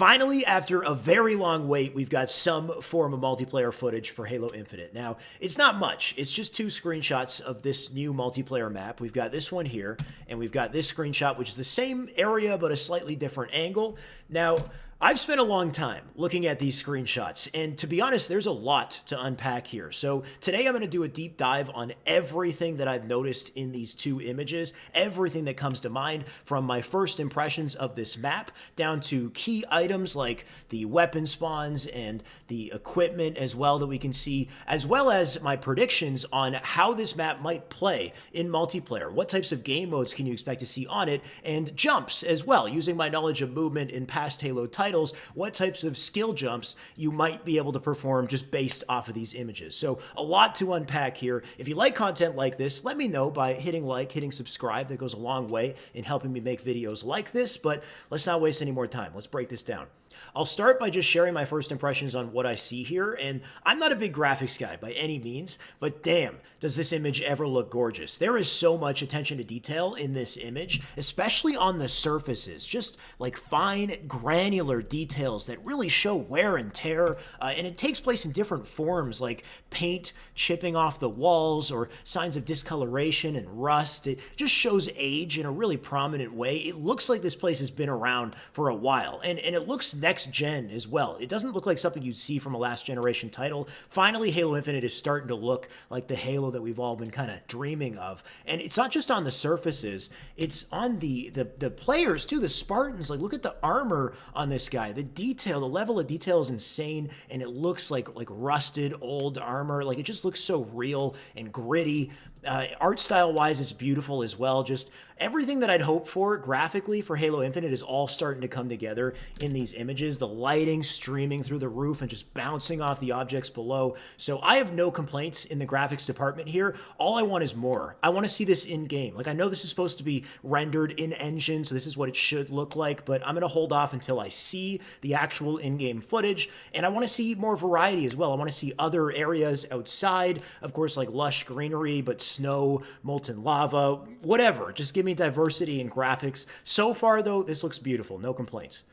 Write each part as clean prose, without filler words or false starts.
Finally, after a very long wait, we've got some form of multiplayer footage for Halo Infinite. Now, it's not much. It's just 2 screenshots of this new multiplayer map. We've got this one here, and we've got this screenshot, which is the same area but a slightly different angle. Now, I've spent a long time looking at these screenshots, and to be honest, there's a lot to unpack here. So today I'm going to do a deep dive on everything that I've noticed in these 2 images, everything that comes to mind from my first impressions of this map, down to key items like the weapon spawns and the equipment as well that we can see, as well as my predictions on how this map might play in multiplayer. What types of game modes can you expect to see on it, and jumps as well, using my knowledge of movement in past Halo titles, what types of skill jumps you might be able to perform just based off of these images. So a lot to unpack here. If you like content like this, let me know by hitting like, hitting subscribe. That goes a long way in helping me make videos like this, but let's not waste any more time. Let's break this down. I'll start by just sharing my first impressions on what I see here, and I'm not a big graphics guy by any means, but damn, does this image ever look gorgeous. There is so much attention to detail in this image, especially on the surfaces, just like fine, granular details that really show wear and tear, and it takes place in different forms, like paint chipping off the walls or signs of discoloration and rust. It just shows age in a really prominent way. It looks like this place has been around for a while, and it looks next gen as well. It doesn't look like something you'd see from a last generation title. Finally, Halo Infinite is starting to look like the Halo that we've all been kind of dreaming of. And it's not just on the surfaces, it's on the players too, the Spartans. Like, look at the armor on this guy. The detail, the level of detail is insane, and it looks like rusted old armor. Like, it just looks so real and gritty. Art style wise, it's beautiful as well. Just everything that I'd hoped for graphically for Halo Infinite is all starting to come together in these images. The lighting streaming through the roof and just bouncing off the objects below. So I have no complaints in the graphics department here. All I want is more. I want to see this in game. Like, I know this is supposed to be rendered in engine, so this is what it should look like, but I'm going to hold off until I see the actual in-game footage, and I want to see more variety as well. I want to see other areas outside, of course, like lush greenery, but snow, molten lava, whatever. Just give me diversity in graphics. So far, though, this looks beautiful. No complaints.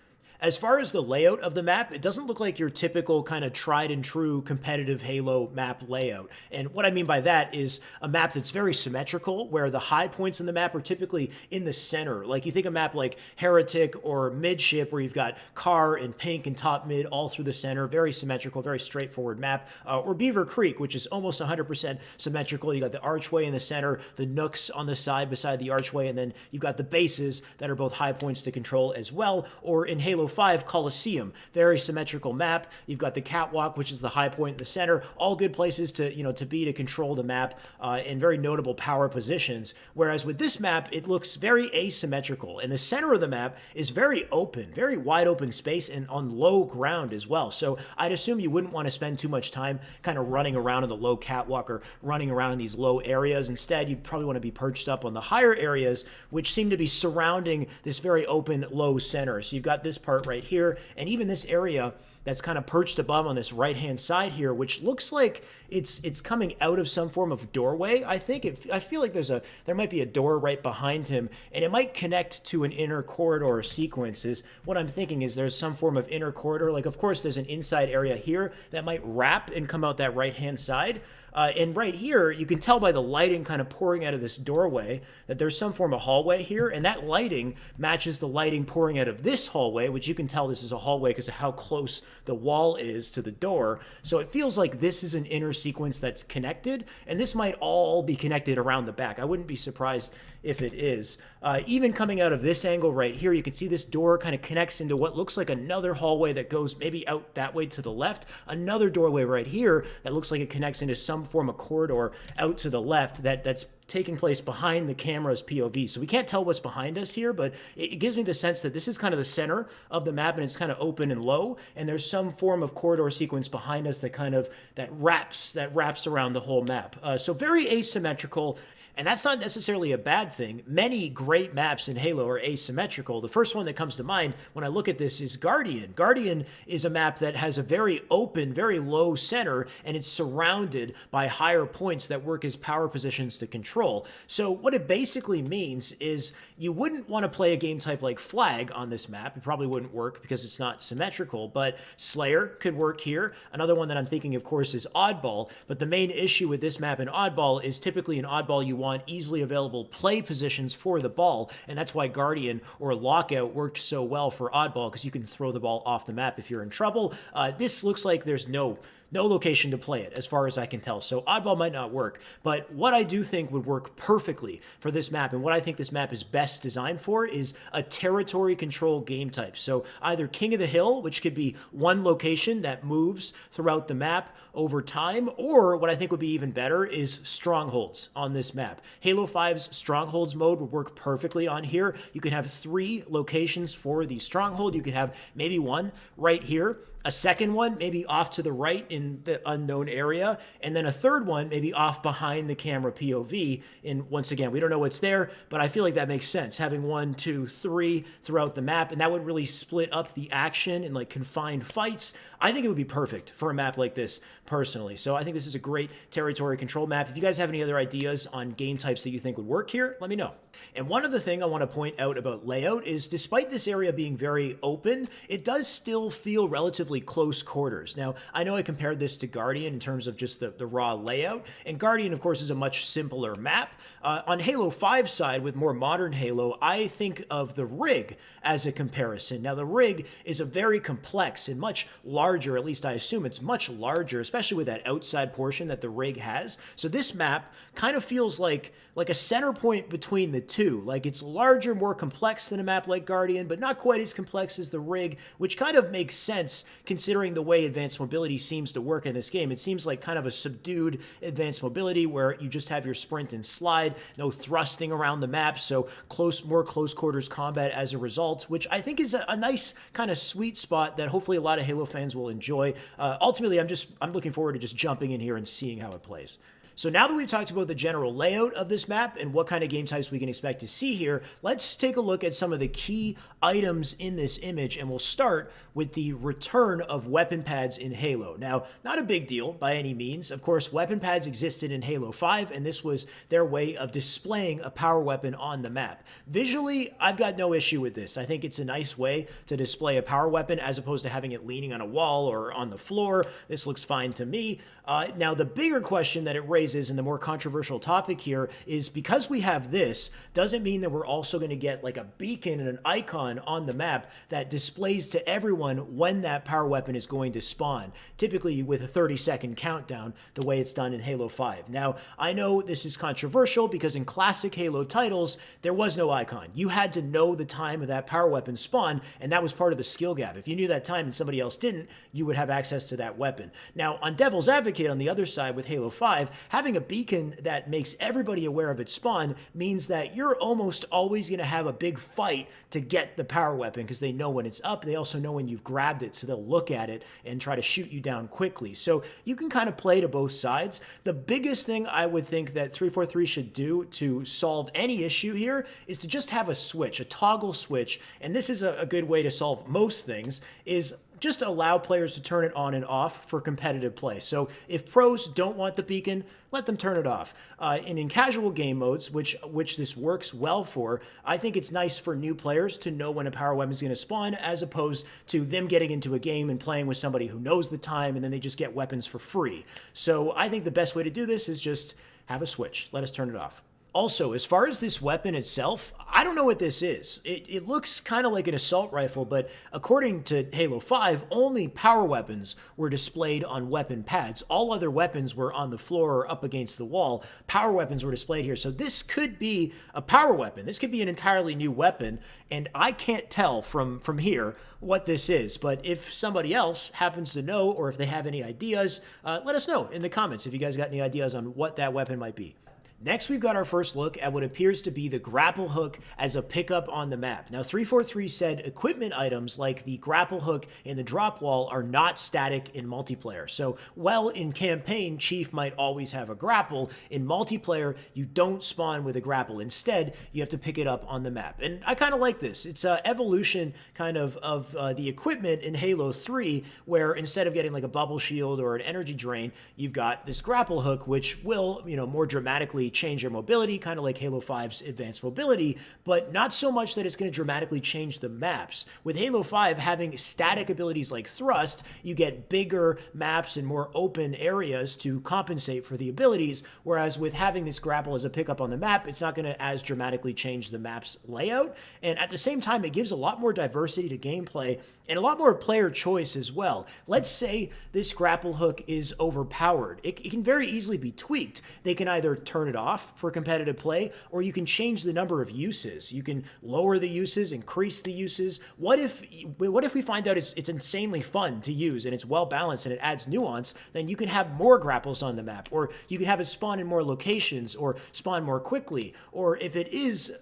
As far as the layout of the map, it doesn't look like your typical kind of tried and true competitive Halo map layout. And what I mean by that is a map that's very symmetrical, where the high points in the map are typically in the center. Like, you think a map like Heretic or Midship, where you've got Car and Pink and Top Mid all through the center, very symmetrical, very straightforward map. Or Beaver Creek, which is almost 100% symmetrical. You got the archway in the center, the nooks on the side beside the archway, and then you've got the bases that are both high points to control as well. Or in Halo 5, Coliseum, very symmetrical map. You've got the catwalk, which is the high point in the center. All good places to, to control the map, in very notable power positions. Whereas with this map, it looks very asymmetrical, and the center of the map is very open, very wide open space, and on low ground as well. So I'd assume you wouldn't want to spend too much time kind of running around in the low catwalk or running around in these low areas. Instead, you'd probably want to be perched up on the higher areas, which seem to be surrounding this very open low center. So you've got this part right here, and even this area that's kind of perched above on this right-hand side here, which looks like it's coming out of some form of doorway. I feel like there might be a door right behind him, and it might connect to an inner corridor sequence. Is what I'm thinking is there's some form of inner corridor. Like, of course, there's an inside area here that might wrap and come out that right-hand side. And right here, you can tell by the lighting kind of pouring out of this doorway that there's some form of hallway here, and that lighting matches the lighting pouring out of this hallway, which you can tell this is a hallway because of how close the wall is to the door. So it feels like this is an inner sequence that's connected, and this might all be connected around the back. I wouldn't be surprised if it is. Even coming out of this angle right here, you can see this door kind of connects into what looks like another hallway that goes maybe out that way to the left. Another doorway right here that looks like it connects into some form of corridor out to the left that's taking place behind the camera's POV. So we can't tell what's behind us here, but it gives me the sense that this is kind of the center of the map, and it's kind of open and low, and there's some form of corridor sequence behind us that wraps around the whole map. So very asymmetrical. And that's not necessarily a bad thing. Many great maps in Halo are asymmetrical. The first one that comes to mind when I look at this is Guardian. Guardian is a map that has a very open, very low center, and it's surrounded by higher points that work as power positions to control. So what it basically means is you wouldn't want to play a game type like Flag on this map. It probably wouldn't work because it's not symmetrical, but Slayer could work here. Another one that I'm thinking, of course, is Oddball, but the main issue with this map in Oddball is typically in Oddball you want easily available play positions for the ball, and that's why Guardian or Lockout worked so well for Oddball, because you can throw the ball off the map if you're in trouble. This looks like there's no location to play it, as far as I can tell. So Oddball might not work. But what I do think would work perfectly for this map, and what I think this map is best designed for, is a territory control game type. So either King of the Hill, which could be one location that moves throughout the map over time, or what I think would be even better is strongholds on this map. Halo 5's strongholds mode would work perfectly on here. You could have 3 locations for the stronghold. You could have maybe one right here, a second one maybe off to the right in the unknown area, and then a third one maybe off behind the camera POV. And once again, we don't know what's there, but I feel like that makes sense, having 1, 2, 3 throughout the map, and that would really split up the action in like confined fights. I think it would be perfect for a map like this personally. So I think this is a great territory control map. If you guys have any other ideas on game types that you think would work here, let me know. And one other thing I want to point out about layout is, despite this area being very open, it does still feel relatively close quarters. Now, I know I compared this to Guardian in terms of just the raw layout, and Guardian, of course, is a much simpler map. On Halo 5 side, with more modern Halo, I think of the rig as a comparison. Now, the rig is a very complex and much larger, at least I assume it's much larger, especially with that outside portion that the rig has. So this map kind of feels like a center point between the two. Like, it's larger, more complex than a map like Guardian, but not quite as complex as the rig, which kind of makes sense considering the way advanced mobility seems to work in this game. It seems like kind of a subdued advanced mobility where you just have your sprint and slide, no thrusting around the map, so more close quarters combat as a result, which I think is a nice kind of sweet spot that hopefully a lot of Halo fans will enjoy. Ultimately, I'm looking forward to just jumping in here and seeing how it plays. So now that we've talked about the general layout of this map and what kind of game types we can expect to see here, let's take a look at some of the key items in this image, and we'll start with the return of weapon pads in Halo. Now, not a big deal by any means. Of course, weapon pads existed in Halo 5, and this was their way of displaying a power weapon on the map. Visually, I've got no issue with this. I think it's a nice way to display a power weapon as opposed to having it leaning on a wall or on the floor. This looks fine to me. Now, the bigger question that it raises, and the more controversial topic here, is because we have this, doesn't mean that we're also going to get like a beacon and an icon on the map that displays to everyone when that power weapon is going to spawn, typically with a 30-second countdown, the way it's done in Halo 5. Now, I know this is controversial because in classic Halo titles, there was no icon. You had to know the time of that power weapon spawn, and that was part of the skill gap. If you knew that time and somebody else didn't, you would have access to that weapon. Now, on Devil's Advocate, on the other side with Halo 5, having a beacon that makes everybody aware of its spawn means that you're almost always going to have a big fight to get the power weapon because they know when it's up. They also know when you've grabbed it, so they'll look at it and try to shoot you down quickly. So you can kind of play to both sides. The biggest thing I would think that 343 should do to solve any issue here is to just have a switch, a toggle switch, and this is a good way to solve most things, is just allow players to turn it on and off for competitive play. So if pros don't want the beacon, let them turn it off. And in casual game modes, which this works well for, I think it's nice for new players to know when a power weapon is going to spawn, as opposed to them getting into a game and playing with somebody who knows the time and then they just get weapons for free. So I think the best way to do this is just have a switch. Let us turn it off. Also, as far as this weapon itself, I don't know what this is. It looks kind of like an assault rifle, but according to Halo 5, only power weapons were displayed on weapon pads. All other weapons were on the floor or up against the wall. Power weapons were displayed here. So this could be a power weapon. This could be an entirely new weapon, and I can't tell from here what this is. But if somebody else happens to know, or if they have any ideas, let us know in the comments if you guys got any ideas on what that weapon might be. Next, we've got our first look at what appears to be the grapple hook as a pickup on the map. Now, 343 said equipment items like the grapple hook and the drop wall are not static in multiplayer. So, while in campaign, Chief might always have a grapple, in multiplayer, you don't spawn with a grapple. Instead, you have to pick it up on the map. And I kind of like this. It's an evolution kind of the equipment in Halo 3, where instead of getting like a bubble shield or an energy drain, you've got this grapple hook, which will, more dramatically change your mobility, kind of like Halo 5's advanced mobility, but not so much that it's going to dramatically change the maps. With Halo 5 having static abilities like thrust, you get bigger maps and more open areas to compensate for the abilities, whereas with having this grapple as a pickup on the map, it's not going to as dramatically change the map's layout. And at the same time, it gives a lot more diversity to gameplay and a lot more player choice as well. Let's say this grapple hook is overpowered. It can very easily be tweaked. They can either turn it off for competitive play, or you can change the number of uses. You can lower the uses, increase the uses. What if we find out it's insanely fun to use and it's well balanced and it adds nuance? Then you can have more grapples on the map, or you can have it spawn in more locations or spawn more quickly. Or if it is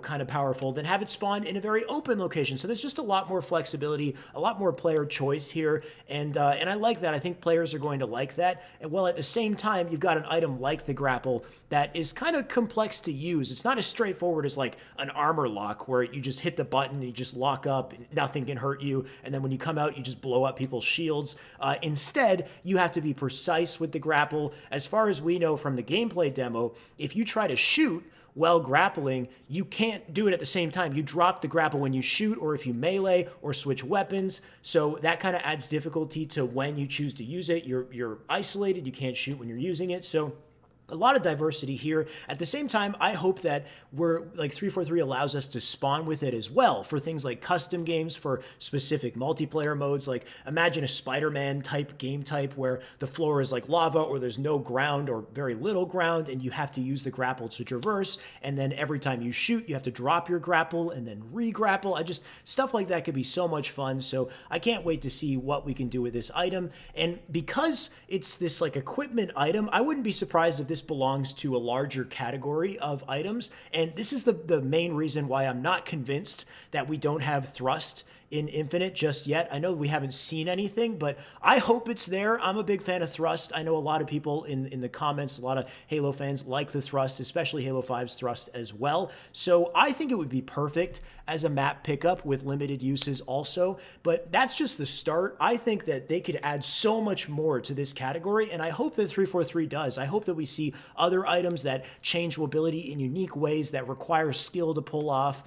kind of powerful, then have it spawn in a very open location. So there's just a lot more flexibility, a lot more player choice here, and I like that. I think players are going to like that. And while at the same time, you've got an item like the grapple that is kind of complex to use. It's not as straightforward as like an armor lock where you just hit the button and you just lock up, nothing can hurt you, and then when you come out, you just blow up people's shields. Instead, you have to be precise with the grapple. As far as we know from the gameplay demo, if you try to shoot while grappling, you can't do it at the same time. You drop the grapple when you shoot, or if you melee or switch weapons. So that kind of adds difficulty to when you choose to use it. You're isolated. You can't shoot when you're using it. So a lot of diversity here. At the same time, I hope that 343 allows us to spawn with it as well for things like custom games for specific multiplayer modes. Like imagine a Spider-Man type game type where the floor is like lava, or there's no ground or very little ground, and you have to use the grapple to traverse. And then every time you shoot, you have to drop your grapple and then re-grapple. Stuff like that could be so much fun. So I can't wait to see what we can do with this item. And because it's this like equipment item, I wouldn't be surprised if this belongs to a larger category of items. And this is the main reason why I'm not convinced that we don't have thrust in Infinite just yet. I know we haven't seen anything, but I hope it's there. I'm a big fan of thrust. I know a lot of people in the comments, a lot of Halo fans like the thrust, especially Halo 5's thrust as well. So I think it would be perfect as a map pickup with limited uses also, but that's just the start. I think that they could add so much more to this category, and I hope that 343 does. I hope that we see other items that change mobility in unique ways that require skill to pull off,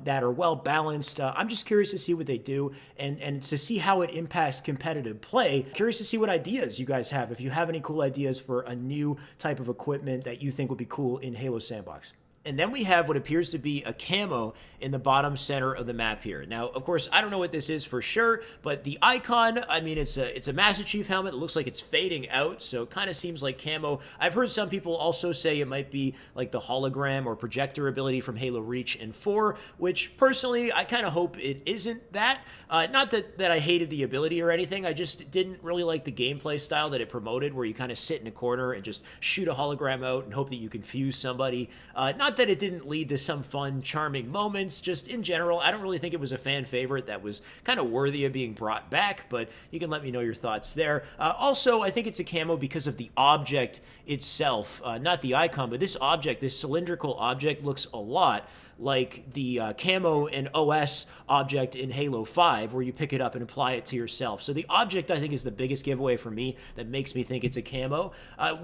that are well balanced. I'm just curious to see what they do and to see how it impacts competitive play. Curious to see what ideas you guys have. If you have any cool ideas for a new type of equipment that you think would be cool in Halo Sandbox. And then we have what appears to be a camo in the bottom center of the map here. Now, of course, I don't know what this is for sure, but the icon, I mean, it's a Master Chief helmet. It looks like it's fading out, so it kind of seems like camo. I've heard some people also say it might be like the hologram or projector ability from Halo Reach and 4, which personally, I kind of hope it isn't that. Not that I hated the ability or anything. I just didn't really like the gameplay style that it promoted, where you kind of sit in a corner and just shoot a hologram out and hope that you confuse somebody. Not that it didn't lead to some fun, charming moments, just in general, I don't really think it was a fan favorite that was kind of worthy of being brought back, but you can let me know your thoughts there. Also, I think it's a camo because of the object itself, not the icon, but this object, this cylindrical object, looks a lot like the Camo and OS object in Halo 5, where you pick it up and apply it to yourself. So the object, I think, is the biggest giveaway for me that makes me think it's a camo.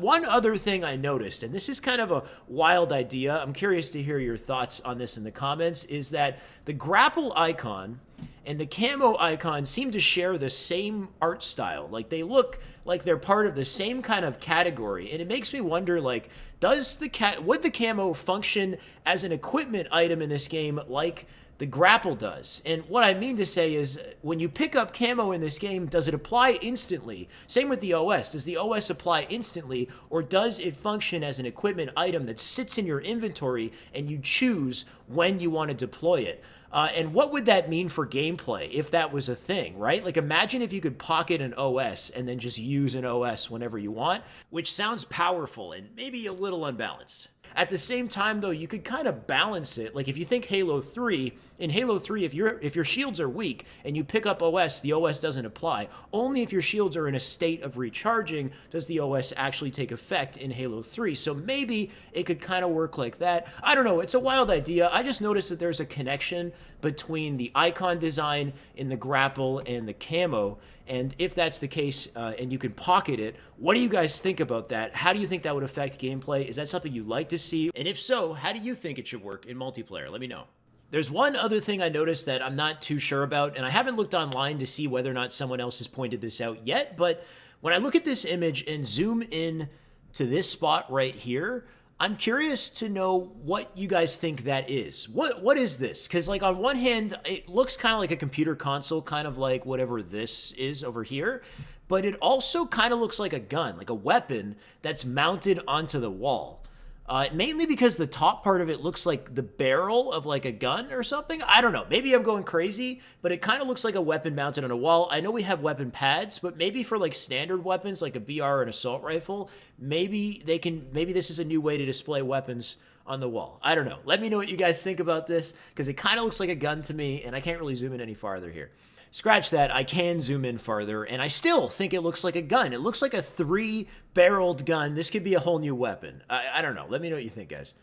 One other thing I noticed, and this is kind of a wild idea, I'm curious to hear your thoughts on this in the comments, is that the grapple icon and the camo icon seem to share the same art style. Like, they look like they're part of the same kind of category, and it makes me wonder, like, would the camo function as an equipment item in this game like the Grapple does. And what I mean to say is, when you pick up Camo in this game, does it apply instantly? Same with the OS. Does the OS apply instantly, or does it function as an equipment item that sits in your inventory and you choose when you want to deploy it? And what would that mean for gameplay if that was a thing, right? Like, imagine if you could pocket an OS and then just use an OS whenever you want, which sounds powerful and maybe a little unbalanced. At the same time, though, you could kind of balance it. Like, if you think Halo 3, in Halo 3, if your shields are weak and you pick up OS, the OS doesn't apply. Only if your shields are in a state of recharging does the OS actually take effect in Halo 3. So maybe it could kind of work like that. I don't know. It's a wild idea. I just noticed that there's a connection between the icon design in the Grapple and the Camo. And if that's the case, and you can pocket it, what do you guys think about that? How do you think that would affect gameplay? Is that something you'd like to see? And if so, how do you think it should work in multiplayer? Let me know. There's one other thing I noticed that I'm not too sure about, and I haven't looked online to see whether or not someone else has pointed this out yet, but when I look at this image and zoom in to this spot right here, I'm curious to know what you guys think that is. What is this? Because, like, on one hand, it looks kind of like a computer console, kind of like whatever this is over here, but it also kind of looks like a gun, like a weapon that's mounted onto the wall. Mainly because the top part of it looks like the barrel of like a gun or something. I don't know. Maybe I'm going crazy, but it kind of looks like a weapon mounted on a wall. I know we have weapon pads, but maybe for like standard weapons like a BR or an assault rifle, maybe this is a new way to display weapons on the wall. I don't know. Let me know what you guys think about this, because it kind of looks like a gun to me, and I can't really zoom in any farther here. Scratch that, I can zoom in farther, and I still think it looks like a gun. It looks like a 3-barreled gun. This could be a whole new weapon. I don't know. Let me know what you think, guys.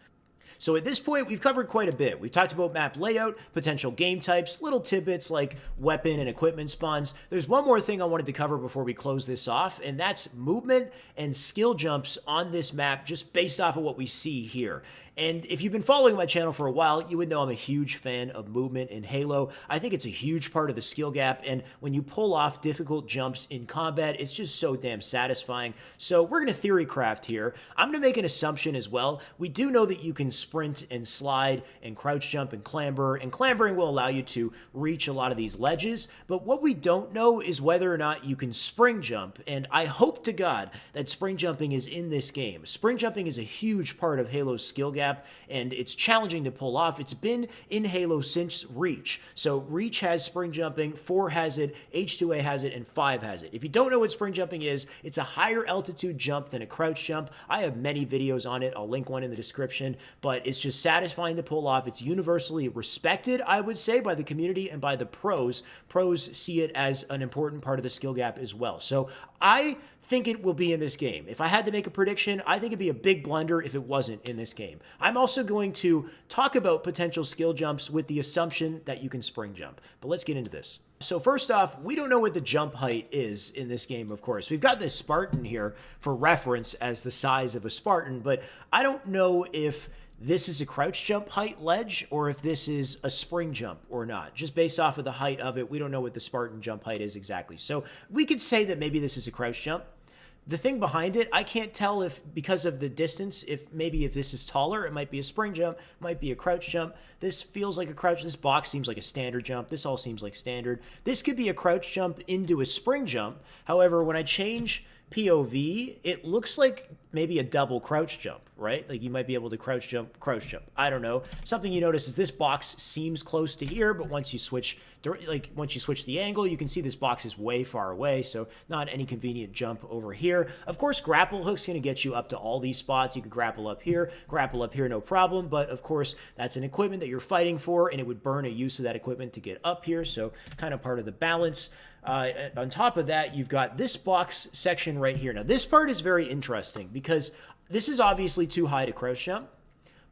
So at this point, we've covered quite a bit. We've talked about map layout, potential game types, little tidbits like weapon and equipment spawns. There's one more thing I wanted to cover before we close this off, and that's movement and skill jumps on this map just based off of what we see here. And if you've been following my channel for a while, you would know I'm a huge fan of movement in Halo. I think it's a huge part of the skill gap, and when you pull off difficult jumps in combat, it's just so damn satisfying. So we're going to theory craft here. I'm going to make an assumption as well. We do know that you can sprint and slide and crouch jump and clamber, and clambering will allow you to reach a lot of these ledges, but what we don't know is whether or not you can spring jump, and I hope to God that spring jumping is in this game. Spring jumping is a huge part of Halo's skill gap, and it's challenging to pull off. It's been in Halo since Reach. So Reach has spring jumping, 4 has it, H2A has it, and 5 has it. If you don't know what spring jumping is, it's a higher altitude jump than a crouch jump. I have many videos on it. I'll link one in the description, but it's just satisfying to pull off. It's universally respected, I would say, by the community and by the pros. Pros see it as an important part of the skill gap as well. So I think it will be in this game. If I had to make a prediction, I think it'd be a big blunder if it wasn't in this game. I'm also going to talk about potential skill jumps with the assumption that you can spring jump. But let's get into this. So first off, we don't know what the jump height is in this game, of course. We've got this Spartan here for reference as the size of a Spartan, but I don't know if this is a crouch jump height ledge or if this is a spring jump or not. Just based off of the height of it, we don't know what the Spartan jump height is exactly. So we could say that maybe this is a crouch jump. The thing behind it, I can't tell if, because of the distance, if this is taller, it might be a spring jump, might be a crouch jump. This feels like a crouch. This box seems like a standard jump. This all seems like standard. This could be a crouch jump into a spring jump. However, when I change POV, it looks like maybe a double crouch jump, right? Like you might be able to crouch jump. I don't know. Something you notice is this box seems close to here, but once you switch the angle, you can see this box is way far away, so not any convenient jump over here. Of course, grapple hook's going to get you up to all these spots. You could grapple up here, no problem, but of course, that's an equipment that you're fighting for, and it would burn a use of that equipment to get up here, so kind of part of the balance. On top of that, you've got this box section right here. Now, this part is very interesting because this is obviously too high to crouch jump,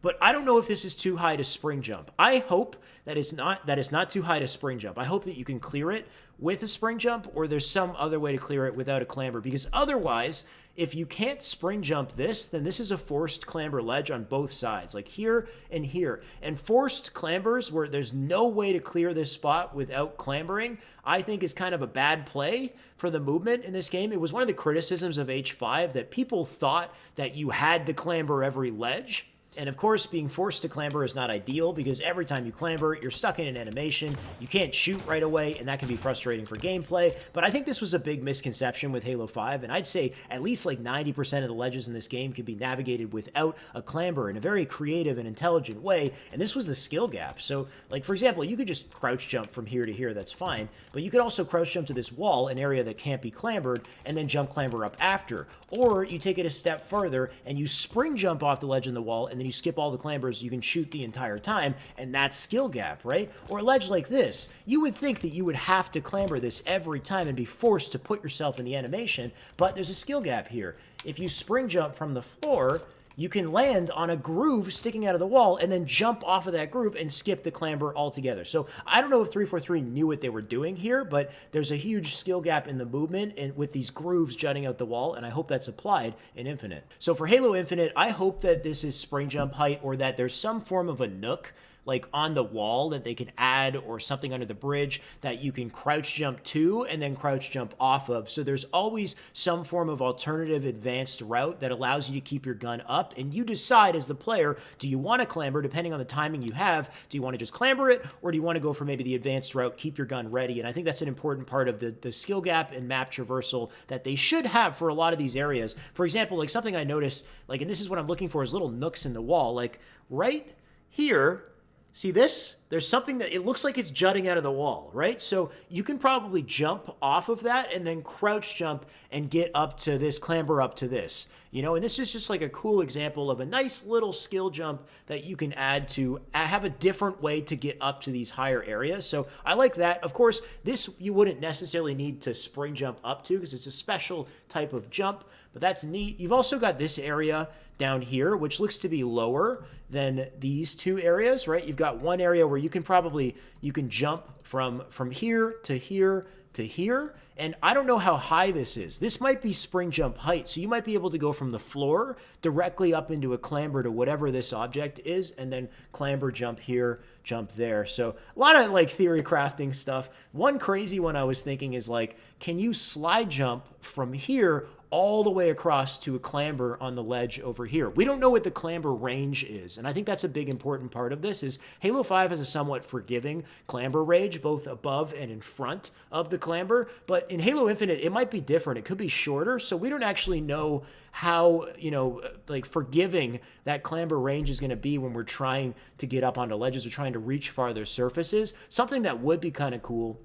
but I don't know if this is too high to spring jump. I hope that it's not too high to spring jump. I hope that you can clear it with a spring jump, or there's some other way to clear it without a clamber, because otherwise, if you can't spring jump this, then this is a forced clamber ledge on both sides, like here and here. And forced clambers, where there's no way to clear this spot without clambering, I think is kind of a bad play for the movement in this game. It was one of the criticisms of H5 that people thought that you had to clamber every ledge. And of course, being forced to clamber is not ideal because every time you clamber, you're stuck in an animation. You can't shoot right away, and that can be frustrating for gameplay. But I think this was a big misconception with Halo 5, and I'd say at least like 90% of the ledges in this game can be navigated without a clamber in a very creative and intelligent way, and this was the skill gap. So, like, for example, you could just crouch jump from here to here, that's fine, but you could also crouch jump to this wall, an area that can't be clambered, and then jump clamber up after. Or you take it a step further, and you spring jump off the ledge in the wall, and then you skip all the clambers, you can shoot the entire time, and that's skill gap, right? Or a ledge like this. You would think that you would have to clamber this every time and be forced to put yourself in the animation, but there's a skill gap here. If you spring jump from the floor, you can land on a groove sticking out of the wall and then jump off of that groove and skip the clamber altogether. So I don't know if 343 knew what they were doing here, but there's a huge skill gap in the movement and with these grooves jutting out the wall, and I hope that's applied in Infinite. So for Halo Infinite, I hope that this is spring jump height or that there's some form of a nook like on the wall that they can add or something under the bridge that you can crouch jump to and then crouch jump off of. So there's always some form of alternative advanced route that allows you to keep your gun up, and you decide as the player, do you want to clamber depending on the timing you have? Do you want to just clamber it, or do you want to go for maybe the advanced route, keep your gun ready? And I think that's an important part of the skill gap and map traversal that they should have for a lot of these areas. For example, like something I noticed, like, and this is what I'm looking for, is little nooks in the wall, like right here. See this? There's something that it looks like it's jutting out of the wall, right? So you can probably jump off of that and then crouch jump and get up to this, clamber up to this, you know? And this is just like a cool example of a nice little skill jump that you can add to have a different way to get up to these higher areas. So I like that. Of course, this you wouldn't necessarily need to spring jump up to because it's a special type of jump, but that's neat. You've also got this area down here, which looks to be lower than these two areas, right? You've got one area where you can jump from here to here to here. And I don't know how high this is. This might be spring jump height. So you might be able to go from the floor directly up into a clamber to whatever this object is, and then clamber, jump here, jump there. So a lot of like theory crafting stuff. One crazy one I was thinking is like, can you slide jump from here all the way across to a clamber on the ledge over here? We don't know what the clamber range is, and I think that's a big important part of this. Is Halo 5 has a somewhat forgiving clamber range, both above and in front of the clamber, but in Halo Infinite, it might be different. It could be shorter, so we don't actually know how, you know, like forgiving that clamber range is going to be when we're trying to get up onto ledges or trying to reach farther surfaces. Something that would be kind of cool,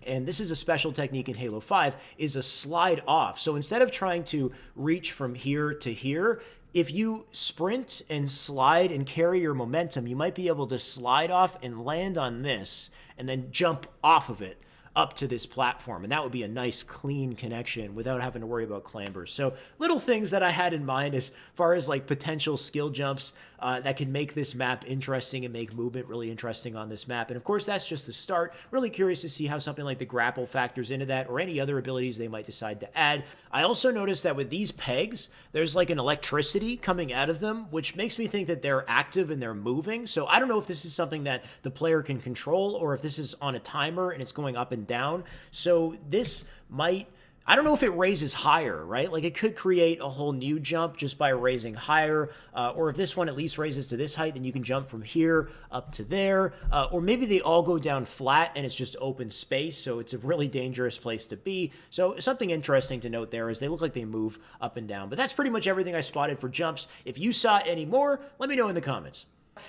and this is a special technique in Halo 5, is a slide off. So instead of trying to reach from here to here, if you sprint and slide and carry your momentum, you might be able to slide off and land on this and then jump off of it up to this platform, and that would be a nice clean connection without having to worry about clambers. So little things that I had in mind as far as like potential skill jumps that can make this map interesting and make movement really interesting on this map. And of course, that's just the start. Really curious to see how something like the grapple factors into that, or any other abilities they might decide to add. I also noticed that with these pegs, there's like an electricity coming out of them, which makes me think that they're active and they're moving. So I don't know if this is something that the player can control or if this is on a timer and it's going up and down. So this might, I don't know if it raises higher, right? Like it could create a whole new jump just by raising higher, or if this one at least raises to this height, then you can jump from here up to there, or maybe they all go down flat and it's just open space, so it's a really dangerous place to be. So something interesting to note there is they look like they move up and down. But that's pretty much everything I spotted for jumps. If you saw any more, let me know in the comments.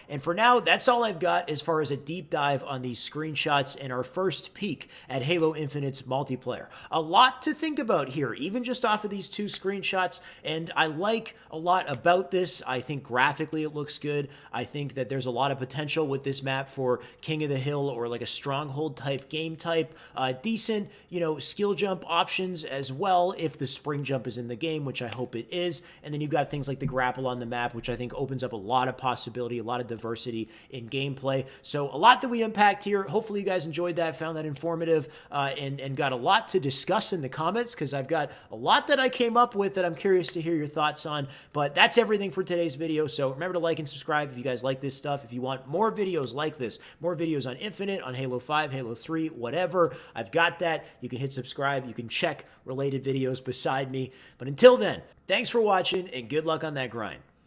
And for now, that's all I've got as far as a deep dive on these screenshots and our first peek at Halo Infinite's multiplayer. A lot to think about here, even just off of these two screenshots, and I like a lot about this. I think graphically it looks good. I think that there's a lot of potential with this map for King of the Hill or like a stronghold type game type. Decent, you know, skill jump options as well if the spring jump is in the game, which I hope it is. And then you've got things like the grapple on the map, which I think opens up a lot of possibility, a lot of diversity in gameplay. So a lot that we unpacked here. Hopefully you guys enjoyed that, found that informative, and got a lot to discuss in the comments, because I've got a lot that I came up with that I'm curious to hear your thoughts on. But that's everything for today's video. So remember to like and subscribe if you guys like this stuff. If you want more videos like this, more videos on Infinite, on Halo 5, Halo 3, whatever, I've got that. You can hit subscribe. You can check related videos beside me. But until then, thanks for watching and good luck on that grind.